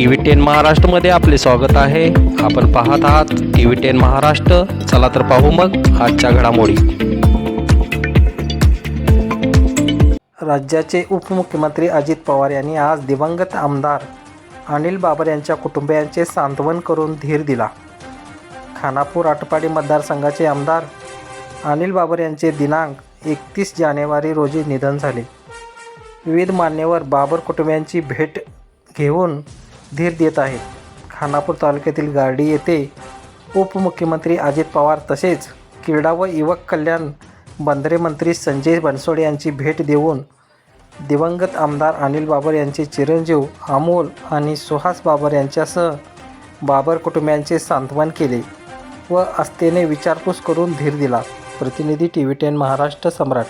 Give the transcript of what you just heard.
TV10 महाराष्ट्रमध्ये आपले स्वागत आहे. आपण पाहत आहात TV10 महाराष्ट्र. चला तर पाहू मग आजच्या घडामोडी. राज्याचे उपमुख्यमंत्री अजित पवार यांनी आज दिवंगत आमदार अनिल बाबर यांच्या कुटुंबियांचे सांत्वन करून धीर दिला. खानापूर आटपाडी मतदारसंघाचे आमदार अनिल बाबर यांचे दिनांक 31 जानेवारी रोजी निधन झाले. विविध मान्यवर बाबर कुटुंबियांची भेट घेऊन धीर देत आहेत. खानापूर तालुक्यातील गारडी येथे उपमुख्यमंत्री अजित पवार तसेच क्रीडा व युवक कल्याण बंदरे मंत्री संजय बनसोडे यांची भेट देऊन दिवंगत आमदार अनिल बाबर यांचे चिरंजीव अमोल आणि सुहास बाबर यांच्यासह बाबर कुटुंबियांचे सांत्वन केले व आस्थेने विचारपूस करून धीर दिला. प्रतिनिधी TV10 महाराष्ट्र सम्राट.